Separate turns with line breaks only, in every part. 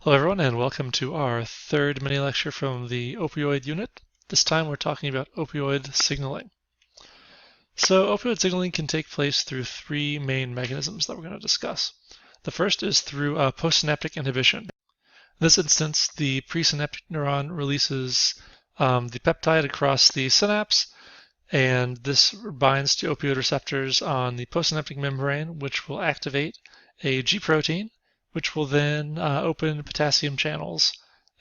Hello everyone, and welcome to our third mini lecture from the opioid unit. This time we're talking about opioid signaling. So opioid signaling can take place through three main mechanisms that we're going to discuss. The first is through postsynaptic inhibition. In this instance, the presynaptic neuron releases the peptide across the synapse, and this binds to opioid receptors on the postsynaptic membrane, which will activate a G protein, which will then open potassium channels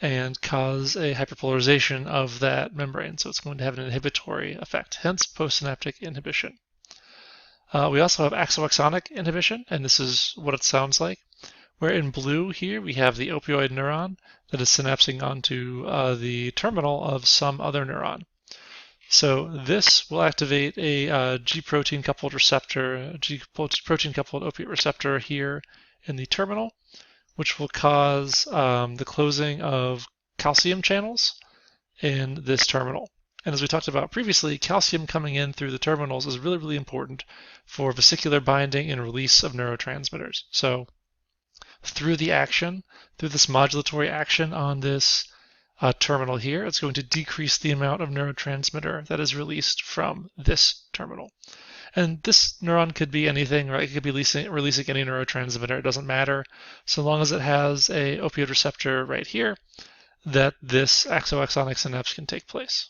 and cause a hyperpolarization of that membrane. So it's going to have an inhibitory effect, hence postsynaptic inhibition. We also have axoloxonic inhibition, and this is what it sounds like, where in blue here we have the opioid neuron that is synapsing onto the terminal of some other neuron. So this will activate a G protein coupled receptor, G protein coupled opiate receptor here in the terminal, which will cause the closing of calcium channels in this terminal. And as we talked about previously, calcium coming in through the terminals is really, really important for vesicular binding and release of neurotransmitters. So through the action, through this modulatory action on this terminal here, it's going to decrease the amount of neurotransmitter that is released from this terminal. And this neuron could be anything, right? It could be releasing any neurotransmitter. It doesn't matter, so long as it has a opioid receptor right here, that this axoloxonic synapse can take place.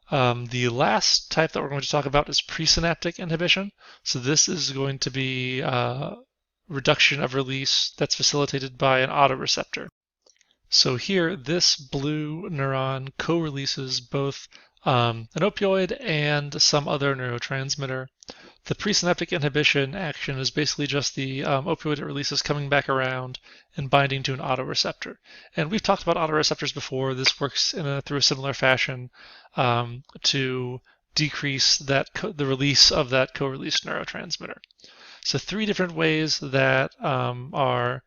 The last type that we're going to talk about is presynaptic inhibition. So this is going to be reduction of release that's facilitated by an autoreceptor. So here, this blue neuron co-releases both an opioid and some other neurotransmitter. The presynaptic inhibition action is basically just the opioid it releases coming back around and binding to an autoreceptor. And we've talked about autoreceptors before. This works through a similar fashion to decrease the release of that co-released neurotransmitter. So three different ways that our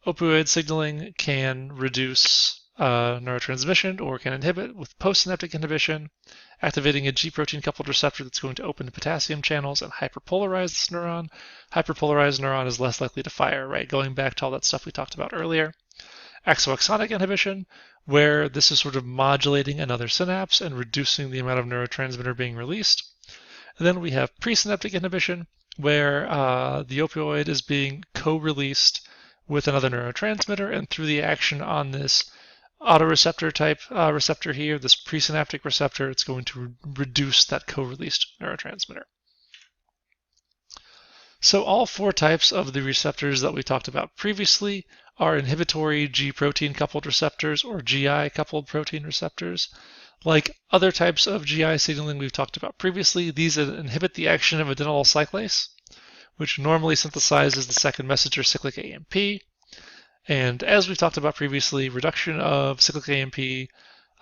opioid signaling can reduce neurotransmission or can inhibit with postsynaptic inhibition, activating a G protein coupled receptor that's going to open the potassium channels and hyperpolarize this neuron. Hyperpolarized neuron is less likely to fire, right? Going back to all that stuff we talked about earlier. Axoloxonic inhibition, where this is sort of modulating another synapse and reducing the amount of neurotransmitter being released. And then we have presynaptic inhibition, where the opioid is being co-released with another neurotransmitter, and through the action on this autoreceptor type receptor here, this presynaptic receptor, it's going to reduce that co-released neurotransmitter. So all four types of the receptors that we talked about previously are inhibitory G protein coupled receptors or GI coupled protein receptors. Like other types of GI signaling we've talked about previously, these inhibit the action of adenylyl cyclase, which normally synthesizes the second messenger cyclic AMP. And as we've talked about previously, reduction of cyclic AMP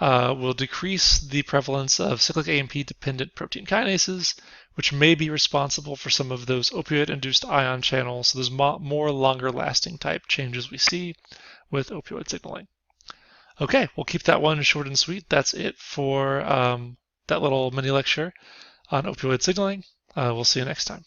will decrease the prevalence of cyclic AMP-dependent protein kinases, which may be responsible for some of those opioid-induced ion channels. So there's more longer-lasting type changes we see with opioid signaling. Okay, we'll keep that one short and sweet. That's it for that little mini lecture on opioid signaling. We'll see you next time.